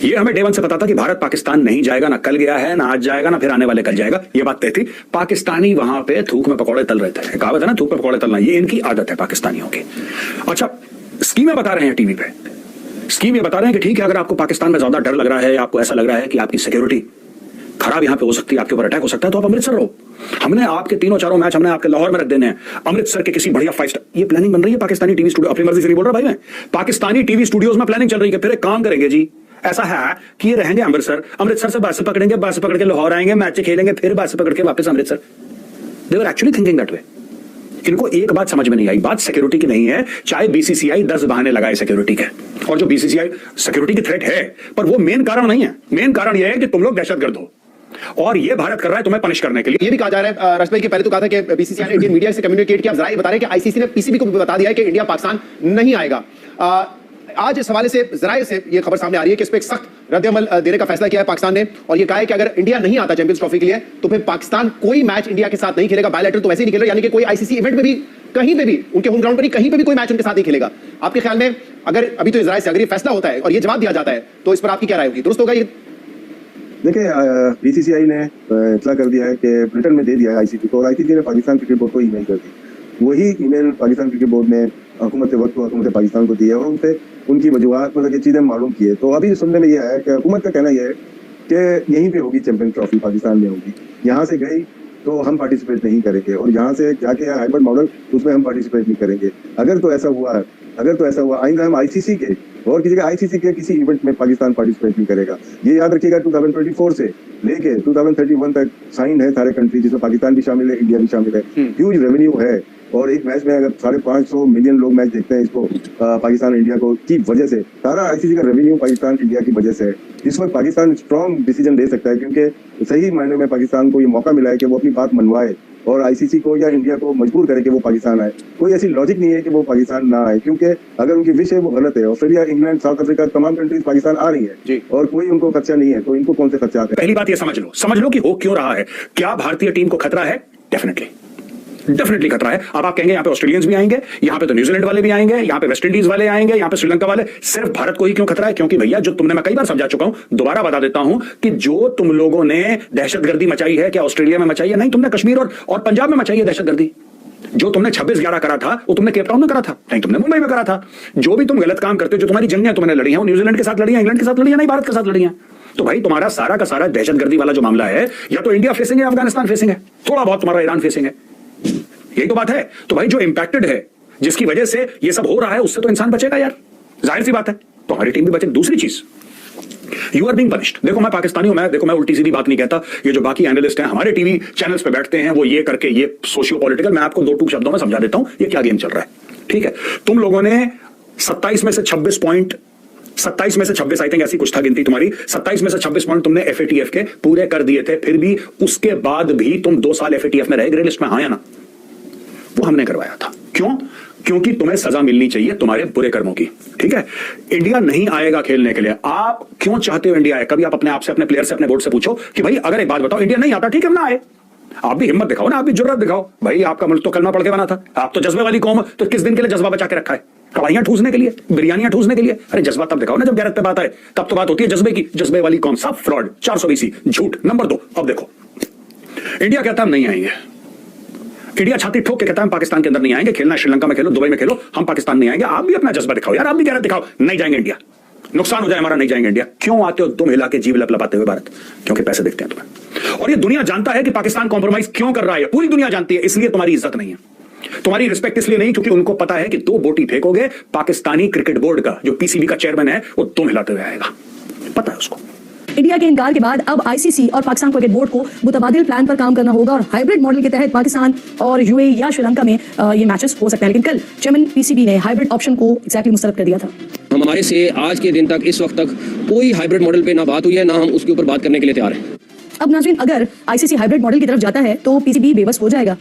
ये हमें day one से पता था कि भारत पाकिस्तान नहीं जाएगा, ना कल गया है, ना आज जाएगा, ना फिर आने वाले कल जाएगा। ये बात तय थी। पाकिस्तानी वहां पे थूक में पकौड़े तल रहे थे। कहावत है ना, थूक में पकौड़े तलना, ये इनकी आदत है पाकिस्तानियों की। अच्छा, स्कीमें बता रहे हैं टीवी पे। स्कीम ये बता रहे हैं कि ठीक है, अगर आपको पाकिस्तान में ज्यादा डर लग रहा है, आपको ऐसा लग रहा है कि आपकी सिक्योरिटी खराब यहां पे हो सकती है, आपके ऊपर अटैक हो सकता है, तो आप अमृतसर रहो। हमने आपके तीनों चारों मैच हमने आपके लाहौर में रख देने हैं, अमृतसर के किसी बढ़िया 5 स्टार। ये प्लानिंग बन रही है पाकिस्तानी टीवी स्टूडियो। अपनी मर्जी से नहीं बोल रहा भाई मैं, पाकिस्तानी टीवी स्टूडियोज में प्लानिंग चल रही है। फिर एक काम करेंगे जी, ऐसा है कि ये रहेंगे अमृतसर, अमृतसर से बस पकड़ेंगे, बस पकड़ के लाहौर आएंगे, मैच खेलेंगे, फिर बस पकड़ के वापस Amritsar. They were actually thinking that way. इनको एक बात समझ में नहीं आई, बात सिक्योरिटी की नहीं है। चाहे बीसीसीआई 10 बहाने लगाए सिक्योरिटी के, और जो बीसीसीआई सिक्योरिटी की थ्रेट है, पर वो मेन कारण नहीं है। मेन कारण यह है कि तुम लोग दहशतगर्द हो, और ये भारत कर रहा है तुम्हें पनिश करने के लिए। ये भी कहा जा रहा है रश भाई, पहले तो कहा था कि बीसीसीआई ने इंडियन मीडिया से कम्युनिकेट किया, जरा ये बता रहे हैं कि आईसीसी ने पीसीबी को बता दिया है कि इंडिया पाकिस्तान नहीं आएगा। आज इस हवाले से जराये से ये खबर सामने आ रही है कि इस पर एक सख्त रद्द-ए-अमल देने का फैसला किया है पाकिस्तान ने, और ये कहा है कि अगर इंडिया नहीं आता चैंपियंस ट्रॉफी के लिए, तो फिर पाकिस्तान कोई मैच इंडिया के साथ नहीं खेलेगा। बायलैटरल तो वैसे ही नहीं खेलेगा, यानी कि कोई आईसीसी इवेंट में भी, कहीं पे भी, उनके होम ग्राउंड पर ही कहीं पे भी कोई मैच उनके साथ नहीं खेलेगा। आपके ख्याल में अगर अभी तो जराये से अगर ये फैसला होता है और ये जवाब दिया जाता है, तो इस पर आपकी क्या राय होगी? दुरुस्त होगा ये? देखिए, बीसीसीआई ने इतला कर दिया है कि ब्रिटेन में दे दिया है आईसीसी को, और आईसीसी ने पाकिस्तान क्रिकेट बोर्ड को ईमेल कर दी। वही ईमेल पाकिस्तान क्रिकेट बोर्ड ने हुकूमत वक्त को हुकूमत पाकिस्तान को दी है, और उनसे उनकी वजूहत मतलब ये चीज़ें मालूम की है। तो अभी सुनने में यह है कि हुकूमत का कहना यह है कि यहीं पे होगी चैंपियन ट्रॉफी, पाकिस्तान में होगी। यहाँ से गई तो हम पार्टिसिपेट नहीं करेंगे, और यहाँ से जाके हाइब्रिड मॉडल, उसमें हम पार्टिसिपेट नहीं करेंगे। अगर तो ऐसा हुआ आइंदा हम आईसीसी के और किसी आईसीसी के किसी इवेंट में पाकिस्तान पार्टिसिपेट नहीं करेगा। ये याद रखिएगा, 2024 से लेके 2031 तक साइन है सारे कंट्री, जिसमें पाकिस्तान भी शामिल है, इंडिया भी शामिल है। ह्यूज रेवेन्यू है, और एक मैच में अगर 550 मिलियन लोग मैच देखते हैं इसको, पाकिस्तान इंडिया को की वजह से, सारा आईसीसी का रेवेन्यू पाकिस्तान इंडिया की वजह से है। इस वक्त पाकिस्तान स्ट्रॉन्ग डिसीजन ले सकता है, क्योंकि सही मायने में पाकिस्तान को ये मौका मिला है कि वो अपनी बात मनवाए और आईसीसी को या इंडिया को मजबूर करे कि वो पाकिस्तान आए। कोई ऐसी लॉजिक नहीं है कि वो पाकिस्तान ना आए, क्योंकि अगर उनकी विश है वो गलत है। ऑस्ट्रेलिया, इंग्लैंड, साउथ अफ्रीका, तमाम कंट्रीज पाकिस्तान आ रही है, और कोई उनको खर्चा नहीं है, तो इनको कौन से खर्चा आते हैं? पहली बात ये समझ लो कि हो क्यों रहा है। क्या भारतीय टीम को खतरा है? डेफिनेटली खतरा है। अब आप कहेंगे यहाँ पे ऑस्ट्रेलियंस भी आएंगे, यहाँ पे तो न्यूजीलैंड वाले भी आएंगे, यहाँ पे वेस्ट इंडीज वाले आएंगे, यहाँ पे श्रीलंका वाले। सिर्फ भारत को ही क्यों खतरा है? क्योंकि भैया, जो तुमने, मैं कई बार समझा चुका हूं, दोबारा बता देता हूं कि जो तुम लोगों ने दहशतगर्दी मचाई है, क्या ऑस्ट्रेलिया में मचाई है? नहीं, तुमने कश्मीर और पंजाब में मचाई है दहशतगर्दी। जो तुमने 26/11 करा था, वो तुमने केप टाउन में करा था, नहीं तुमने मुंबई में करा था। जो भी तुम गलत काम करते हो, जो तुम्हारी जंगें तुमने लड़ी हैं, वो न्यूजीलैंड के साथ लड़ी हैं, इंग्लैंड के साथ लड़ी हैं, नहीं भारत के साथ लड़ी हैं। तो भाई, तुम्हारा सारा का सारा दहशतगर्दी वाला जो मामला है, या तो इंडिया फेसिंग है, अफगानिस्तान फेसिंग है, थोड़ा बहुत तुम्हारा ईरान फेसिंग है, यही तो बात है। तो भाई, जो इंपैक्टेड है, जिसकी वजह से ये सब हो रहा है, उससे तो इंसान बचेगा यार, जाहिर सी बात है। तो हमारी टीम भी बचेगी। दूसरी चीज, यू आर बीइंग पनिश्ड। देखो, मैं पाकिस्तानी हूं, मैं उल्टी सीधी बात नहीं कहता। ये जो बाकी एनालिस्ट हैं, हमारे टीवी चैनल्स पे बैठते हैं, वो ये करके, ये सोशियो पॉलिटिकल, मैं आपको 2 शब्दों में समझा देता हूं ये क्या गेम चल रहा है। ठीक है, तुम लोगों ने 27 में से 26 पॉइंट, 27 में से 26 आई थिंक, ऐसी कुछ था गिनती तुम्हारी, 27 में से 26 पॉइंट तुमने एफएटीएफ के पूरे कर दिए थे। फिर भी उसके बाद भी तुम 2 साल एफएटीएफ में रहे, ग्रे लिस्ट में आया ना, वो हमने करवाया था। क्यों? क्योंकि तुम्हें सजा मिलनी चाहिए तुम्हारे बुरे कर्मों की। ठीक है, इंडिया नहीं आएगा खेलने के लिए। आप क्यों चाहते हो इंडिया आए? कभी आप अपने आप से, अपने प्लेयर से, अपने बोर्ड से पूछो कि भाई, अगर एक बात बताओ, इंडिया नहीं आता, ठीक है, हम ना आए। आप भी हिम्मत दिखाओ ना, आप भी जुर्रत दिखाओ। भाई, आपका मुल्क तो कलमा पढ़ के बना था, आप तो जज्बे वाली कौम हो, तो किस दिन के लिए जज्बा बचा के रखा है? कढ़ाइयां ठूसने के लिए, बिरयानियां ठूसने के लिए? अरे जज्बा तब दिखाओ ना जब गैरत पे बात आए, तब तो बात होती है जज्बे की। जज्बे वाली कौम, सब फ्रॉड, 420 झूठ। नंबर 2, अब देखो, इंडिया कहता हम नहीं आएंगे, इंडिया छाती ठोक के कहता है हम पाकिस्तान के अंदर नहीं आएंगे, खेलना श्रीलंका में खेलो, दुबई में खेलो, हम पाकिस्तान नहीं आएंगे। आप भी अपना जज्बा दिखाओ यार, आप भी गैरत दिखाओ। नहीं जाएंगे इंडिया, नुकसान हो जाए हमारा, नहीं जाएंगे इंडिया। क्यों आते हो तुम हिला के जीव लपलपाते हुए भारत? क्योंकि पैसे दिखते हैं तुम्हें, और ये दुनिया जानता है कि पाकिस्तान कॉम्प्रोमाइज क्यों कर रहा है, पूरी दुनिया जानती है। इसलिए तुम्हारी इज्जत नहीं है, तुम्हारी रिस्पेक्ट इसलिए नहीं, क्योंकि उनको पता है कि 2 बोटी फेंकोगे, पाकिस्तानी क्रिकेट बोर्ड का जो पीसीबी का चेयरमैन है, वो तुम हिलाते हुए आएगा, पता है उसको। इंडिया के इनकार के बाद अब आईसीसी और पाकिस्तान क्रिकेट बोर्ड को मुतबादिल प्लान पर काम करना होगा, और हाइब्रिड मॉडल के तहत पाकिस्तान और यूएई या श्रीलंका में ये मैचेस हो सकते हैं। लेकिन कल चेयरमैन पीसीबी ने हाइब्रिड ऑप्शन को एग्जैक्टली मुस्तरद कर दिया था। हमारे से आज के दिन तक, इस वक्त तक कोई हाइब्रिड मॉडल पे ना बात हुई है, ना हम उसके ऊपर बात करने के लिए तैयार हैं। अब नाज़रीन, अगर आईसीसी हाइब्रिड मॉडल की तरफ जाता है तो पीसीबी बेबस हो जाएगा।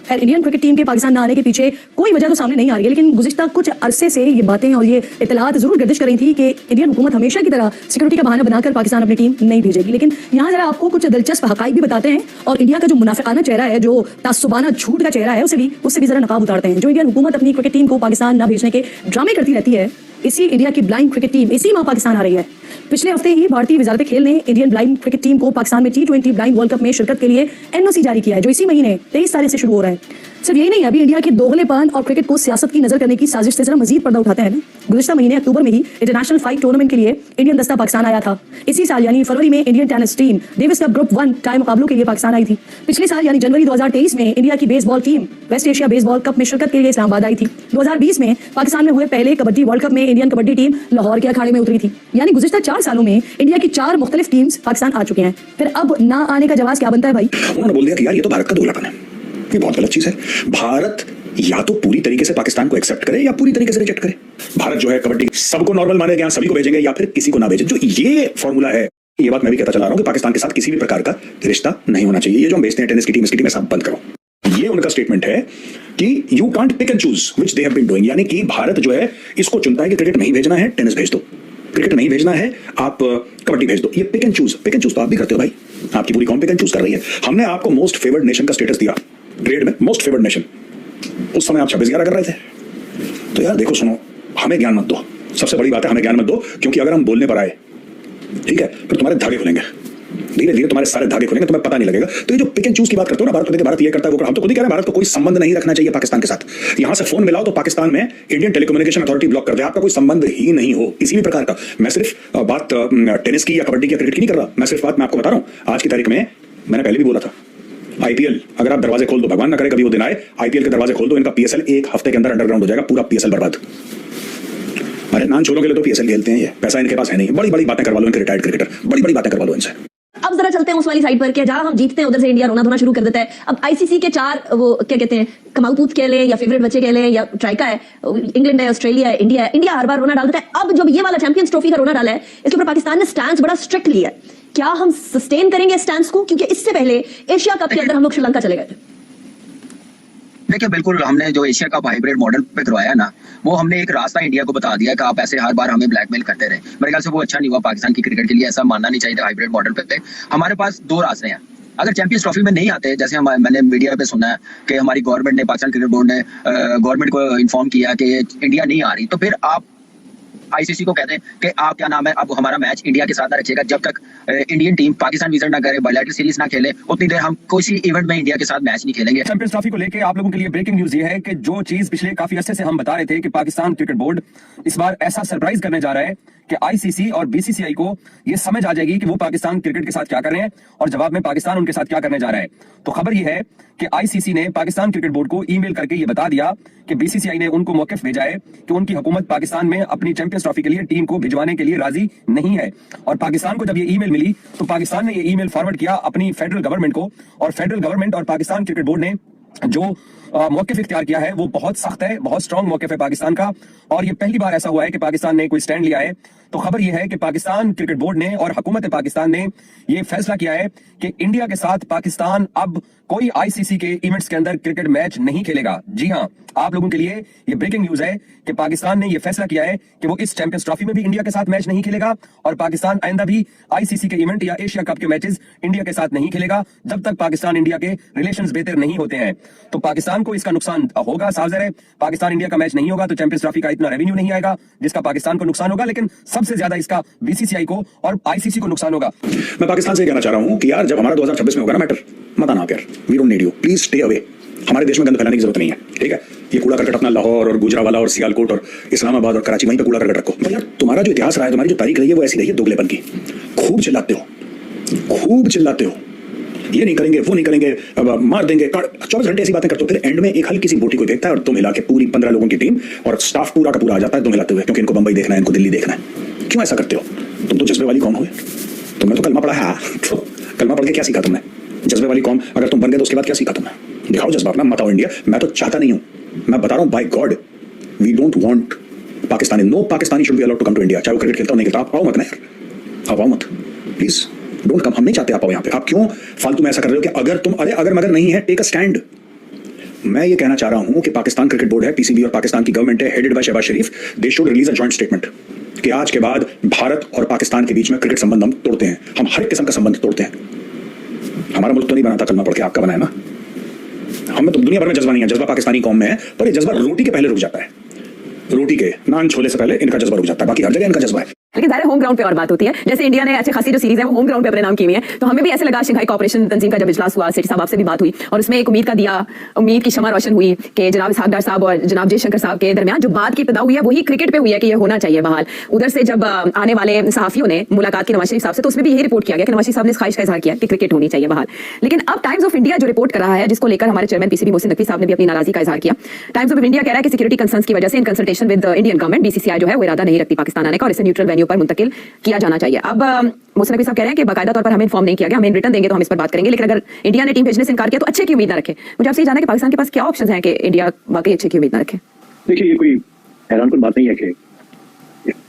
खैर, इंडियन क्रिकेट टीम के पाकिस्तान न आने के पीछे कोई वजह तो सामने नहीं आ रही है, लेकिन गुज़िश्ता कुछ अरसे से ये बातें और ये इत्तलात जरूर गर्दिश कर रही थी कि इंडियन हुकूमत हमेशा की तरह सिक्योरिटी का बहाना बनाकर पाकिस्तान अपनी टीम नहीं भेजेगी। लेकिन यहाँ जरा आपको कुछ दिलचस्प हक़ाइक़ भी बताते हैं, और इंडिया का जो मुनाफिकाना चेहरा है, जो तासुबाना झूठ का चेहरा है, उससे भी जरा नकाब उतारते हैं। जो इंडियन हुकूमत अपनी क्रिकेट टीम को पाकिस्तान न भेजने के ड्रामे करती रहती है, इसी इंडिया की ब्लाइंड क्रिकेट टीम इसी माह पाकिस्तान आ रही है। पिछले हफ्ते ही भारतीय वजारत खेल ने इंडियन ब्लाइंड क्रिकेट टीम को पाकिस्तान में T20 ब्लाइंड वर्ल्ड कप में शिरकत के लिए एनओसी जारी किया है, जो इसी महीने 23 तारीख से शुरू हो रहा है। सिर्फ यही नहीं, अभी इंडिया के दोगलेपन और क्रिकेट को सियासत की नजर करने की साजिश से जरा मजीद पर्दा उठाते हैं ना। गुज़िश्ता महीने अक्टूबर में ही इंटरनेशनल फाइट टूर्नामेंट के लिए इंडियन दस्ता पाकिस्तान आया था। इसी साल यानी फरवरी में Indian tennis team Davis cup group 1 tie मुकाबलों के लिए पाकिस्तान आई थी। पिछले साल यानी जनवरी 2023 में इंडिया की baseball team West Asia baseball cup में शिरकत के लिए इस्लामाबाद आई थी। 2020 में पाकिस्तान में हुए पहले कबड्डी वर्ल्ड कप में इंडियन कबड्डी टीम लाहौर के अखाड़े में उतरी थी। यानी गुज़िश्ता 4 सालों में इंडिया की 4 मुख्तलिफ टीम्स पाकिस्तान आ चुके हैं। फिर अब ना आने का जवाब क्या बनता है भाई? उन्होंने बोल दिया कि यार ये तो भारत का दोगलापन है, ये बहुत गलत चीज है। भारत या तो पूरी तरीके से पाकिस्तान को एक्सेप्ट करे या पूरी तरीके से रिजेक्ट करे। भारत जो है कबड्डी सबको नॉर्मल मानेगा, सभी को भेजेंगे या फिर किसी को ना भेजे। जो ये फॉर्मूला है, ये बात मैं भी कहता चला रहा हूं कि पाकिस्तान के साथ किसी भी प्रकार का रिश्ता नहीं होना चाहिए। ये जो हम भेजते हैं टेनिस की टीम, इसकी टीम सब बंद करो। ये उनका स्टेटमेंट है कि you can't pick and choose which they have been doing, यानी कि भारत जो है इसको चुनता है कि क्रिकेट नहीं भेजना है टेनिस भेज दो, क्रिकेट नहीं भेजना है आप कबड्डी भेज दो। ये पिक एंड चूज तो आप भी करते हो भाई, आपकी पूरी कौन पिक एंड चूज कर रही है। हमने आपको मोस्ट फेवर्ड नेशन का स्टेटस दिया ग्रेड में, मोस्ट फेवर्ड नेशन, उस समय आप 26-11 कर रहे थे। तो यार देखो, सुनो, हमें ज्ञान मत दो, सबसे बड़ी बात है हमें ज्ञान मत दो, क्योंकि अगर हम बोलने पर आए, ठीक है, फिर तुम्हारे धागे खुलेंगे, धीरे धीरे तुम्हारे सारे धागे खुलेंगे, तुम्हें पता नहीं लगेगा। तो ये जो पिक एंड चूज की बात करते हो ना, भारत को देखिए, भारत ये करता है वो, हम तो खुद ही कह रहे हैं भारत को कोई संबंध नहीं रखना चाहिए पाकिस्तान के साथ। यहां से फोन मिलाओ तो पाकिस्तान में इंडियन टेलीकम्युनिकेशन अथॉरिटी ब्लॉक कर दे, आपका कोई संबंध ही नहीं हो किसी भी प्रकार का। मैं सिर्फ बात टेनिस की या कबड्डी की या क्रिकेट की नहीं कर रहा, मैं सिर्फ बात मैं आपको बता रहा हूं। आज की तारीख में मैंने पहले भी बोला था, आईपीएल अगर आप दरवाजे खोल दो, भगवान ना करे कभी वो दिन आए, आईपीएल के दरवाजे खोल दो, इनका पीएसएल एक हफ्ते के अंदर अंडरग्राउंड हो जाएगा, पूरा पीएसएल बर्बाद। अरे नान छोड़ो के लिए तो पीएसएल खेलते हैं, ये पैसा इनके पास है नहीं। बड़ी बड़ी बातें करवा लो इनके रिटायर्ड क्रिकेटर, बड़ी बड़ी बातें करवा लो इनसे। अब जरा चलते हैं उस वाली साइड पर कि जहां हम जीतते हैं उधर से इंडिया रोना धोना शुरू कर देता है। अब आईसीसी के 4 वो क्या कहते हैं, कमाऊपूत कह लें या फेवरेट बच्चे कह लें या ट्राइका है, इंग्लैंड है, ऑस्ट्रेलिया है, इंडिया है, इंडिया हर बार रोना डाल देता है। अब जब ये वाला चैंपियंस ट्रॉफी का रोना डाला है, इसके ऊपर पाकिस्तान ने स्टैंड बड़ा स्ट्रिक्ट लिया है। क्या हम सस्टेन करेंगे स्टैंड को? क्योंकि इससे पहले एशिया कप के अंदर हम लोग श्रीलंका चले गए थे। देखिए, बिल्कुल हमने जो एशिया कप हाइब्रिड मॉडल पे करवाया ना, वो हमने एक रास्ता इंडिया को बता दिया कि आप ऐसे हर बार हमें ब्लैकमेल करते रहे। मेरे ख्याल से वो अच्छा नहीं हुआ पाकिस्तान की क्रिकेट के लिए, ऐसा मानना नहीं चाहिए था हाइब्रिड मॉडल पे। हमारे पास 2 रास्ते हैं। अगर चैंपियंस ट्रॉफी में नहीं आते, जैसे मैंने मीडिया पे सुना है कि हमारी गवर्नमेंट ने, पाकिस्तान क्रिकेट बोर्ड ने गवर्नमेंट को इन्फॉर्म किया कि इंडिया नहीं आ रही, तो फिर आप आईसीसी को कहते हैं कि आप क्या नाम है, अब हमारा मैच इंडिया के साथ ना रखिएगा जब तक इंडियन टीम पाकिस्तान विजिट ना करे, बायलैटरल सीरीज ना खेले, उतनी देर हम किसी इवेंट में इंडिया के साथ मैच नहीं खेलेंगे। चैंपियंस ट्रॉफी को लेके आप लोगों के लिए ब्रेकिंग न्यूज ये है कि जो चीज पिछले काफी अर्से से हम बता रहे थे कि पाकिस्तान क्रिकेट बोर्ड इस बार ऐसा सरप्राइज करने जा रहा है कि आईसीसी और बीसीसीआई को ये समझ आ जाएगी कि वो पाकिस्तान क्रिकेट के साथ क्या कर रहे हैं और जवाब में पाकिस्तान उनके साथ क्या करने जा रहा है। तो खबर ये है कि आईसीसी ने पाकिस्तान क्रिकेट बोर्ड को ईमेल करके ये बता दिया कि बीसीसीआई ने उनको मौकिफ भेजा है कि उनकी हुकूमत पाकिस्तान में अपनी चैंपियंस ट्रॉफी के लिए टीम को भिजवाने के लिए राजी नहीं है। और पाकिस्तान को जब ये ईमेल मिली तो पाकिस्तान ने ये ईमेल फॉरवर्ड किया अपनी फेडरल गवर्नमेंट को, और फेडरल गवर्नमेंट और पाकिस्तान क्रिकेट बोर्ड ने जो मौकिफ इख्तियार किया है वो बहुत सख्त है, बहुत स्ट्रांग मौकिफ है पाकिस्तान का। और ये पहली बार ऐसा हुआ है कि पाकिस्तान ने कोई स्टैंड लिया है। तो खबर यह है कि पाकिस्तान क्रिकेट बोर्ड ने और हुकूमत पाकिस्तान ने ये फैसला किया है कि इंडिया के साथ पाकिस्तान अब कोई आईसीसी के इवेंट्स के अंदर क्रिकेट मैच नहीं खेलेगा। जी हां, आप लोगों के लिए ये ब्रेकिंग न्यूज है कि पाकिस्तान ने ये फैसला किया है कि वो इस चैंपियंस ट्रॉफी में भी इंडिया के साथ मैच नहीं खेलेगा और पाकिस्तान आइंदा भी आईसीसी के इवेंट या एशिया कप के मैचेस इंडिया के साथ नहीं खेलेगा जब तक पाकिस्तान इंडिया के रिलेशंस बेहतर नहीं होते हैं। तो पाकिस्तान को इसका नुकसान होगा, साफ है। पाकिस्तान इंडिया का मैच नहीं होगा तो चैंपियंस ट्रॉफी का इतना रेवेन्यू नहीं आएगा जिसका पाकिस्तान को नुकसान होगा, लेकिन सबसे ज्यादा इसका बीसीसीआई को और आईसीसी को नुकसान होगा। मैं पाकिस्तान से कहना चाह रहा हूं कि यार जब हमारा 2026 में होगा ना मैटर, मत आना आप यार, we don't need you, please stay away. हमारे देश में गंद फैलाने की जरूरत नहीं है, ठीक है। ये कूड़ा करकट अपना लाहौर और गुजरावाला और सियालकोट और इस्लामाबाद और कराची वहीं पे कूड़ा करकट रखो। तो यार तुम्हारा जो इतिहास रहा है, तुम्हारी जो तारीख रही है वो ऐसी रही है दोगलेपन की। खूब चिल्लाते हो, ये नहीं करेंगे, वो नहीं करेंगे, अब मार देंगे, 24 घंटे ऐसी बातें करते हो, फिर एंड में एक हल्की सी बोटी को देखता है और तुम हिला के पूरी 15 लोगों की टीम और स्टाफ पूरा का पूरा आ जाता है तुम हिलाते हुए, क्योंकि इनको बंबई देखना है, इनको दिल्ली देखना है। क्यों ऐसा करते हो? तुम तो जज्बे वाली कौम हो। तुमने तो कलमा पढ़ा है, तो कलमा पढ़ के क्या सीखा तुमने? जज्बे वाली कौम अगर तुम बन गए तो उसके बाद क्या सीखा तुमने? दिखाओ जज्बा अपना, मत आओ इंडिया। मैं तो चाहता नहीं हूं, मैं बता रहा हूं, by God we don't want Pakistani, no Pakistani should be allowed to come to India. चाहे वो क्रिकेट खेलता हो नहीं खेलता, आप आओ मत ना यार, आप आओ मत प्लीज, डोंट कम। हम नहीं चाहते आप आओ यहाँ पे। आप क्यों फालतू में ऐसा कर रहे हो कि अगर तुम, अरे अगर मगर नहीं है, टेक अ स्टैंड। मैं ये कहना चाह रहा हूं कि पाकिस्तान क्रिकेट बोर्ड है, पीसीबी और पाकिस्तान की गवर्नमेंट है, headed by Shahbaz Sharif, they should release a joint statement कि आज के बाद भारत और पाकिस्तान के बीच में क्रिकेट संबंध हम तोड़ते हैं, हम हर एक किस्म का संबंध तोड़ते हैं। हमारा मुल्क तो नहीं बनाता कलमा पढ़ के, आपका बनाया ना। हमें तो दुनिया भर में जज्बा नहीं है, जज्बा पाकिस्तानी कौम में है, पर ये जज्बा रोटी के पहले रुक जाता है, रोटी के नान छोले से पहले इनका जज्बा रुक जाता है, बाकी हर जगह इनका जज्बा है। लेकिन ज़ाहिर होम ग्राउंड पे और बात होती है। जैसे इंडिया ने अच्छी खासी जो सीरीज है वो होम ग्राउंड पे अपने नाम की हुई है, तो हमें भी ऐसे लगा शंघाई कोऑपरेशन तंजीम का जब इजलास हुआ, सेठी साहब आपसे भी बात हुई और उसमें एक उम्मीद की शमा रोशन हुई कि जनाब इसहाक डार साहब और जनाब जयशंकर साहब के दरमियान जो बात की इब्तिदा हुई है वही क्रिकेट पे हुई है कि ये होना चाहिए बहाल। उधर से जब आने वाले सहाफियों ने मुलाकात की नवाज शरीफ साहब से, तो उसमें भी यही रिपोर्ट किया गया कि नवाज शरीफ साहब ने इस ख्वाहिश का इजहार किया कि क्रिकेट होनी चाहिए बहाल। लेकिन अब टाइम्स ऑफ इंडिया जो रिपोर्ट कर रहा है, जिसको लेकर हमारे चेयरमैन पीसीबी मोहसिन नकवी साहब ने भी अपनी नाराजगी का इजहार किया, टाइम्स ऑफ इंडिया कह रहा है कि सिक्योरिटी कंसर्न्स की वजह से in consultation with Indian government BCCI जो है वो इरादा नहीं रखती पाकिस्तान आने का और इसे न्यूट्रल वेन्यू पर मुंतकिल किया जाना चाहिए। अब मोहसिन नकवी साहब कह रहे हैं कि बाकायदा तौर पर हमें इन्फॉर्म नहीं किया गया, हमें रिटर्न देंगे तो हम इस पर बात करेंगे, लेकिन अगर इंडिया ने टीम भेजने से इनकार किया तो अच्छे की उम्मीद ना रखे। मुझे आपसे जानना है कि पाकिस्तान के पास क्या ऑप्शन है कि इंडिया वाकई अच्छे की उम्मीद ना रखे। देखिए, ये कोई हैरानकुन बात नहीं है कि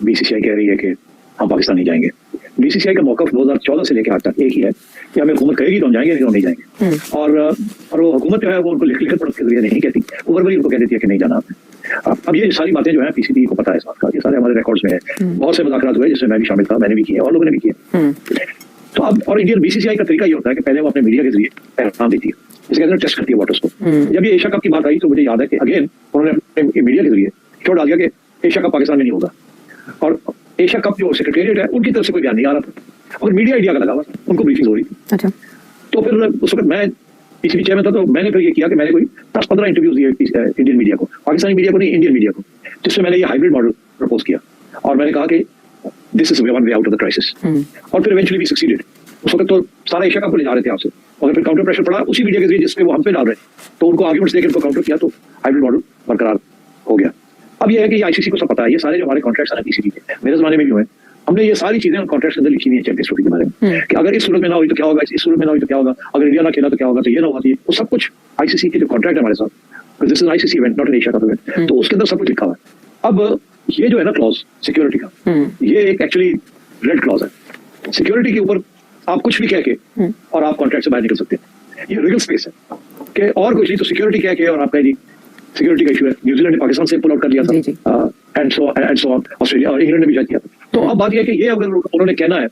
बीसीसीआई कह रही है कि हम पाकिस्तान नहीं जाएंगे। बीसीसीआई का मौका 2014 से लेकर आज तक एक ही है कि हमें हुकूमत कहेगी तो हम जाएंगे, नहीं तो हम नहीं जाएंगे। और वो हुकूमत जो है वो उनको लिखत पढ़त के जरिए नहीं कहती, वो वर्बली उनको कह देती है कि नहीं जाना आपने। अब ये सारी बातें जो है पीसीबी को पता है इस बात का, ये सारे हमारे रिकॉर्ड्स में है। बहुत से मुज़ाकरात हुए जिसमें मैं भी शामिल था, मैंने भी किए और लोगों ने भी किए। तो अब और इंडियन बीसीसीआई का तरीका ये होता है कि पहले वो अपने मीडिया के जरिए पैगाम देती है, जिसे कहते हैं टेस्ट करती है वाटर्स को। जब ये एशिया कप की बात आई तो मुझे याद है कि अगेन उन्होंने अपने मीडिया के जरिए छोड़ डाल दिया कि एशिया कप पाकिस्तान में नहीं होगा, और एशिया कप जो सेक्रेटेरिएट है उनकी तरफ से कोई बयान नहीं आ रहा था और मीडिया इंडिया का लगा हुआ, उनको ब्रीफिंग हो रही थी। अच्छा, तो फिर उस वक्त मैं पीसीबी चेयरमैन था, तो मैंने फिर ये किया कि मैंने कोई 10-15 इंटरव्यूज दिए इंडियन मीडिया को, पाकिस्तानी मीडिया को नहीं, इंडियन मीडिया को, जिससे मैंने ये हाइब्रिड मॉडल प्रपोज किया और मैंने कहा कि this is one way out of the crisis. और फिर इवेंचुअली वी सक्सीडेड। उस वक्त तो सारा एशिया कप को ले जा रहे थे आपसे, और फिर काउंटर प्रेशर पड़ा उसी मीडिया के जरिए जिसपे वो हम पे डाल रहे थे, तो उनको आर्ग्यूमेंट्स देकर उनको काउंटर किया, तो हाइब्रिड मॉडल बरकरार हो गया। अब ये है कि आईसीसी को सब पता है, ये सारे जो हमारे कॉन्ट्रैक्ट्स हैं पीसीबी के, मेरे जमाने में भी हुए, हमने ये सारी चीजें कॉन्ट्रैक्ट्स के अंदर लिखी हुई है चैंपियंस ट्रॉफी के बारे में, कि अगर इस सूरत में ना हुई तो क्या होगा, इस सूरत में ना हुई तो क्या होगा, अगर इंडिया ना खेला तो क्या होगा, तो ये ना होगा, वो सब कुछ आईसीसी के जो कॉन्ट्रैक्ट है हमारे साथ, this is ICC event not an Asia cup event, तो उसके अंदर सब कुछ लिखा हुआ है। अब ये जो है ना क्लॉज सिक्योरिटी का, ये एक एक्चुअली रेड क्लॉज है। सिक्योरिटी के ऊपर आप कुछ भी कह के और आप कॉन्ट्रैक्ट से बाहर निकल सकते हैं, ये लीगल स्पेस है कि और कुछ नहीं, तो सिक्योरिटी कह के और आप कह दी सिक्योरिटी का इशू है। न्यूजीलैंड ने पाकिस्तान से पुल आउट कर लिया था, एंड सो ऑन, ऑस्ट्रेलिया और इंग्लैंड ने भी जारी किया था। तो अब बात यह है कि ये अगर उन्होंने कहना है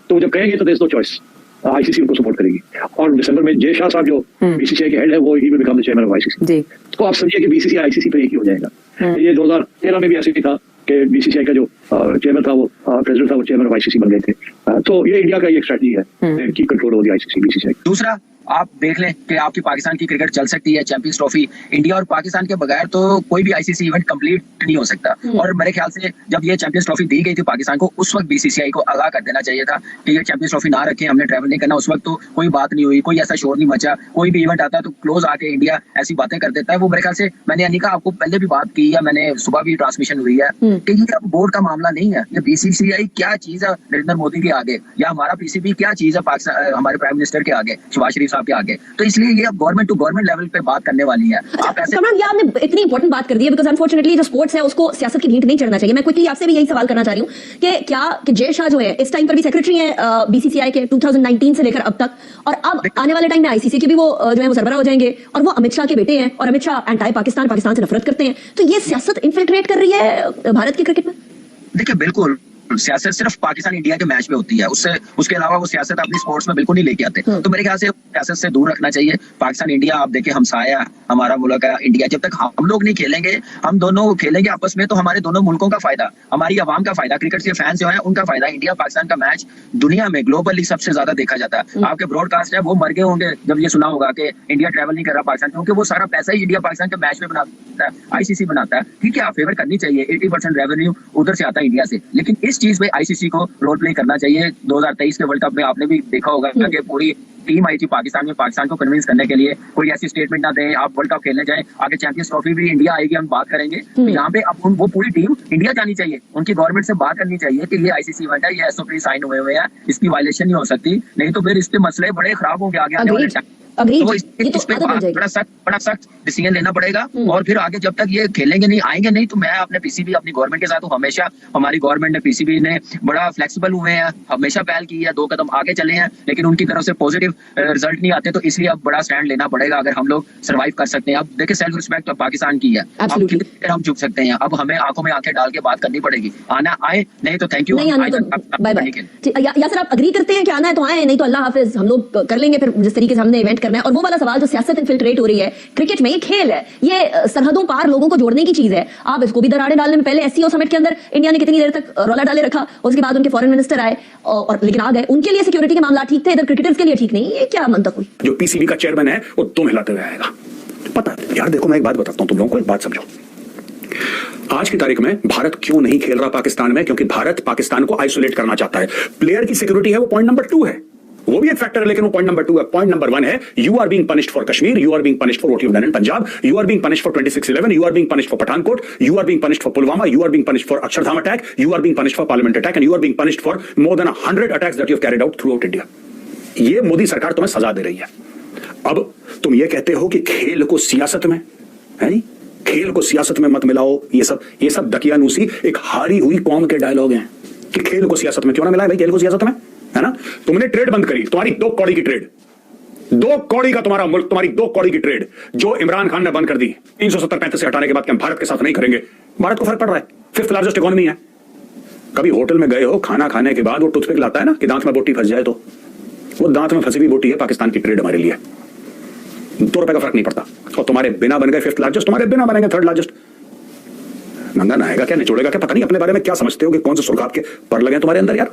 तो जब कहेंगे तो there is no choice, ICC उनको सपोर्ट करेगी। और दिसंबर में जय शाह साहब जो बीसीसीआई के हेड है वो he will become the chairman of ICC. तो आप समझिए कि बीसीसीआई आईसीसी पे एक ही हो जाएगा। ये 2013 में भी ऐसे ही था कि बीसीसीआई का जो चेयरमैन था वो प्रेसिडेंट था, वो चेयरमैन ऑफ आईसीसी बन गए थे। तो ये इंडिया का एक स्ट्रेटजी है की control over the ICC BCCI. दूसरा, आप देख लें कि आपकी पाकिस्तान की क्रिकेट चल सकती है, चैंपियंस ट्रॉफी इंडिया और पाकिस्तान के बगैर तो कोई भी आईसीसी इवेंट कंप्लीट नहीं हो सकता। और मेरे ख्याल से जब ये चैंपियंस ट्रॉफी दी गई थी पाकिस्तान को, उस वक्त बीसीसीआई को आगाह कर देना चाहिए था कि ये चैंपियंस ट्रॉफी ना रखें, हमने ट्रैवल नहीं करना। उस वक्त तो कोई बात नहीं हुई, कोई ऐसा शोर नहीं मचा, कोई भी इवेंट आता है तो क्लोज आके इंडिया ऐसी बातें कर देता है। वो मेरे ख्याल से, मैंने अनिका आपको पहले भी बात की है, मैंने सुबह भी ट्रांसमिशन हुई है कि ये बोर्ड का मामला नहीं है, ये बीसीसीआई क्या चीज है नरेंद्र मोदी के आगे, या हमारा पीसीबी क्या चीज है पाकिस्तान हमारे प्राइम मिनिस्टर के आगे, शहबाज शरीफ साहब के आगे। तो इसलिए ये अब गवर्नमेंट टू गवर्नमेंट लेवल पे बात करने वाली है। आप ऐसे कमरान, ये आपने इतनी इंपॉर्टेंट बात कर दी है, बिकॉज अनफॉर्चुनेटली जो स्पोर्ट्स है उसको सियासत की भींट नहीं चढ़ना चाहिए। मैं क्विकली आपसे भी यही सवाल करना चाह रही हूँ कि क्या कि जय शाह जो है इस टाइम पर भी सेक्रेटरी है बीसीसीआई के 2019 से लेकर अब तक, और अब आने वाले टाइम में आईसीसी के भी वो जो है वो सरबराह हो जाएंगे, और वो अमित शाह के बेटे हैं, और अमित शाह एंटी पाकिस्तान से नफरत करते हैं। तो ये सियासत इन्फिल्ट्रेट कर रही है भारत की क्रिकेट में। देखिए, बिल्कुल सियासत सिर्फ पाकिस्तान इंडिया के मैच में होती है, उसके अलावा वो सियासत अपनी स्पोर्ट्स में बिल्कुल नहीं लेके आते। तो मेरे ख्याल से सियासत से दूर रखना चाहिए। पाकिस्तान इंडिया, आप देखिए हमसाया हमारा मुल्क है इंडिया, जब तक हम लोग नहीं खेलेंगे, हम दोनों खेलेंगे आपस में, तो हमारे दोनों मुल्कों का फायदा, हमारी आवाम का फायदा, क्रिकेट के फैंस जो है उनका फायदा। इंडिया पाकिस्तान का मैच दुनिया में ग्लोबली सबसे ज्यादा देखा जाता है। आपके ब्रॉडकास्ट है वो मर गए होंगे जब ये सुना होगा कि इंडिया ट्रैवल नहीं कर रहा पाकिस्तान, क्योंकि वो सारा पैसा ही इंडिया पाकिस्तान के मैच में बनाता है, आईसीसी बनाता है। ठीक है, आप फेवर करनी चाहिए, 80% रेवेन्यू उधर से आता है इंडिया से, लेकिन इस चीज में आईसीसी को रोल प्ले करना चाहिए। 2023 के वर्ल्ड कप में आपने भी देखा होगा कि पूरी टीम आई थी पाकिस्तान में, पाकिस्तान को कन्विंस करने के लिए। कोई ऐसी स्टेटमेंट ना दें, आप वर्ल्ड कप खेलने जाएं, आगे चैंपियंस ट्रॉफी भी इंडिया आएगी, हम बात करेंगे। तो यहाँ पे अब वो पूरी टीम इंडिया जानी चाहिए, उनकी गवर्नमेंट से बात करनी चाहिए कि ये आईसीसी इवेंट है, ये एसओपी साइन हुए हुए हैं, इसकी वायलेशन नहीं हो सकती, नहीं तो फिर इसके मसले बड़े खराब होंगे आगे आने वाले टाइम। तो इस पे बड़ा सख्त डिसीजन लेना पड़ेगा। और फिर आगे जब तक ये खेलेंगे नहीं, आएंगे नहीं, तो मैं अपने पीसीबी अपनी गवर्नमेंट के साथ हूँ। हमेशा हमारी गवर्नमेंट ने, पीसीबी ने बड़ा फ्लेक्सिबल हुए हैं, हमेशा पहल की है, 2 कदम आगे चले हैं, लेकिन उनकी तरफ से पॉजिटिव रिजल्ट नहीं आते। तो इसलिए अब बड़ा स्टैंड लेना पड़ेगा अगर हम लोग सर्वाइव कर सकते हैं। अब देखिए, सेल्फ रिस्पेक्ट तो पाकिस्तान की है, अब कितनी देर हम झुक सकते हैं, अब हमें आंखों में आंखें डाल के बात करनी पड़ेगी। आना आए, नहीं तो thank you, bye bye. Yasir, आप अग्री करते हैं कि आना है तो आए, नहीं तो अल्लाह हाफिज, हम लोग कर लेंगे फिर जिस तरीके से हमने इवेंट करना है। और वो वाला सवाल जो सियासत इन्फिल्ट्रेट हो रही है क्रिकेट में, ये खेल है, ये सरहदों पार लोगों को जोड़ने की चीज है। आप इसको भी दरारें डालने में, पहले एससीओ समिट के अंदर इंडिया ने कितनी देर तक रौला डाले रखा, उसके बाद उनके फॉरेन मिनिस्टर आए और लेकिन आ गए, उनके लिए सिक्योरिटी के मामला ठीक थे, इधर क्रिकेटर्स के लिए ठीक नहीं। ये क्या मंतक हुई? जो पीसीबी का चेयरमैन है वो तुम हिलाते हुए आएगा, पता है यार। देखो मैं एक बात बताता हूं तुम लोगों को, एक बात समझो। आज की तारीख में भारत क्यों नहीं खेल रहा पाकिस्तान में? क्योंकि भारत पाकिस्तान को आइसोलेट करना चाहता है। प्लेयर की सिक्योरिटी है वो पॉइंट नंबर 2 है, वो भी एक फैक्टर है, लेकिन वो पॉइंट नंबर 2 है। पॉइंट नंबर 1 है you are being punished for Kashmir, you are being punished for what you have done in Punjab, you are being punished for 26/11, you are being punished for Pathankot, you are being punished for Pulwama, you are being punished for Akshardham attack, you are being punished for parliament attack and you are being punished for more than 100 attacks that you have carried out through out India. ये मोदी सरकार तुम्हें सजा दे रही है। अब तुम ये कहते हो कि खेल को सियासत में, है नहीं, खेल को सियासत में मत मिलाओ। ये सब दकियानूसी एक हारी हुई कौम के डायलॉग हैं कि खेल को सियासत में क्यों ना मिलाए भाई, खेल को सियासत में, है ना। तुमने ट्रेड बंद करी, तुम्हारी 2 कौड़ी की ट्रेड, 2 कौड़ी का तुम्हारा मुल्क, तुम्हारी 2 कौड़ी की ट्रेड जो इमरान खान ने बंद कर दी 370-35 से हटाने के बाद कि हम भारत के साथ नहीं करेंगे। भारत को फर्क पड़ रहा है, 5th लार्जेस्ट इकोनॉमी है। कभी होटल में गए हो, खाना खाने के बाद वो टूथपिक लाता है ना कि दांत में बोटी फंस जाए, तो वो दांत में फंसी हुई बोटी है पाकिस्तान की ट्रेड हमारे लिए। 2 रुपए का फर्क नहीं पड़ता। और तुम्हारे बिना बन गए 5th लार्जेस्ट, तुम्हारे बिना बनेंगे 3rd लार्जेस्ट। नंगा नहाएगा क्या, निचोड़ेगा क्या, पता नहीं अपने बारे में क्या समझते हो कि कौन से सुर्खाब के पर लगे तुम्हारे अंदर यार,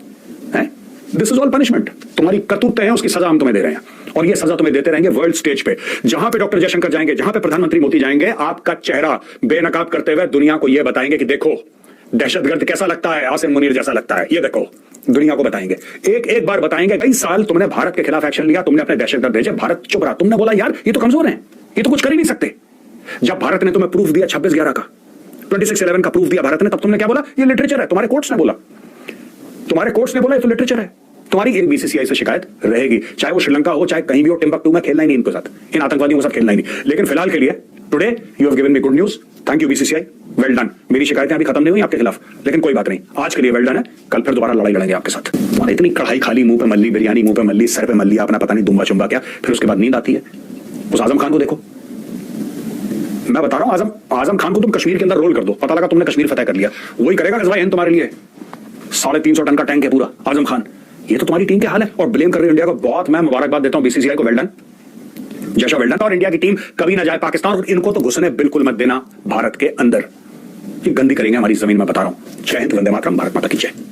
हैं। This is all punishment. तुम्हारी करतूतें हैं, उसकी सजा हम तुम्हें दे रहे हैं और ये सजा तुम्हें देते रहेंगे वर्ल्ड स्टेज पे। जहां पे डॉक्टर जयशंकर जाएंगे, जहां पे प्रधानमंत्री मोदी जाएंगे, आपका चेहरा बेनकाब करते हुए दुनिया को यह बताएंगे कि देखो दहशतगर्द कैसा लगता है, आसिम मुनीर जैसा लगता है, ये देखो दुनिया को बताएंगे। एक बार बताएंगे। कई साल तुमने भारत के खिलाफ एक्शन लिया, तुमने अपने दहशतगर्द भेजे, भारत चुप रहा। तुमने बोला यार ये तो कमजोर है, ये तो कुछ कर ही नहीं सकते। जब भारत ने तुम्हें प्रूफ दिया 26/11 का, 26/11 का प्रूफ दिया भारत ने, तब तुमने क्या बोला? ये लिटरेचर है। तुम्हारे कोर्ट्स ने बोला, तुम्हारे कोर्ट्स ने बोला ये तो लिटरेचर है। तुम्हारी एक बीसीसीआई से शिकायत रहेगी, चाहे वो श्रीलंका हो, चाहे कहीं भी हो। टिम्बकटू में खेलना ही नहीं इनके साथ, इन आतंकवादियों के साथ खेलना ही नहीं। लेकिन फिलहाल के लिए today you have given me good news, thank you BCCI, well done. मेरी शिकायतें अभी खत्म नहीं हुई आपके खिलाफ, लेकिन कोई बात नहीं, आज के लिए वेल डन है। कल फिर दोबारा लड़ाई लड़ेंगे आपके साथ। तुम्हारी इतनी कढ़ाई खाली, मुंह पे मल्ली, बिरयानी मुंह पे मल्ली, सर पे मल्ली, अपना पता नहीं दुम्बा चुम्बा क्या, फिर उसके बाद नींद आती है। उस आजम खान को देखो, मैं बता रहा हूं, आजम खान को तुम कश्मीर के अंदर रोल कर दो, पता लगा तुमने कश्मीर फतेह कर लिया, वही करेगा गजवा हिंद तुम्हारे लिए। 350 टन का टैंक है पूरा आजम खान। ये तो तुम्हारी टीम के हाल है और ब्लेम कर रही है इंडिया को। बहुत मैं मुबारकबाद देता हूं बीसीसीआई को, वेल डन, जैसा वेल डन। और इंडिया की टीम कभी ना जाए पाकिस्तान, और इनको तो घुसने बिल्कुल मत देना भारत के अंदर। ये गंदी करेंगे हमारी जमीन में, बता रहा हूं। जय हिंद, वंदे मातरम, भारत माता की जय।